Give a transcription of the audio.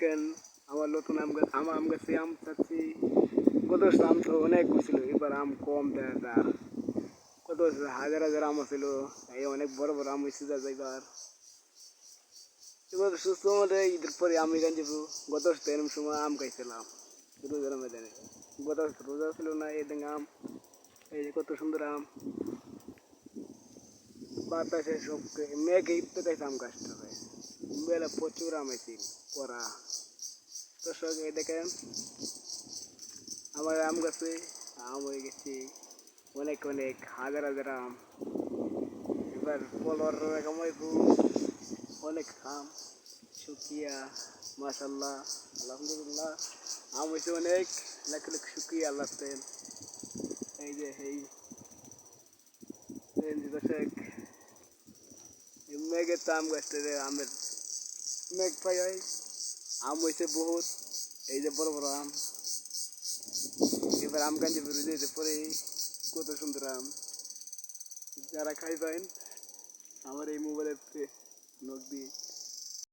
দেখেন আমার নতুন আম গাছে আম চাচ্ছি। গত বছর আম তো অনেক ছিল, এবার আম কম দেখা যায়। কত বছর হাজার হাজার আম ছিল, এই অনেক বড় বড় আম হয়েছে যা এবার। এবার সুস্থ মধ্যে ঈদের পরে আমি গান যাবো। গত বছর এরকম সময় আম খাইছিলাম রোজার ময়দানে। গত বছর রোজা ছিল না, এই দেখ আম, এই যে কত সুন্দর আম বাতাসে সব মেঘে ইতে খাইছে আম গাছটা ভাই। বেলা প্রচুর আম হয়েছে করা। দর্শক এই দেখেন আমার আম গাছে আম হয়ে গেছে অনেক অনেক হাজার হাজার আম। এবার পলর কামাইব অনেক আম শুকিয়া। মাশাল্লাহ, আলহামদুলিল্লাহ, আম হয়েছে অনেক, লাখ লাখ শুকিয়া আল্লাহ। এই যে দর্শক মেঘের তো আম গাছটা আমের মেঘ পাই হয়, আম হয়েছে বহুত। এই যে বড় বড় আম, এবার আম কাঞ্জি বেরো যেতে পরে কত সুন্দর আম। যারা খাইবেন আমার এই মোবাইলের নখ দিয়ে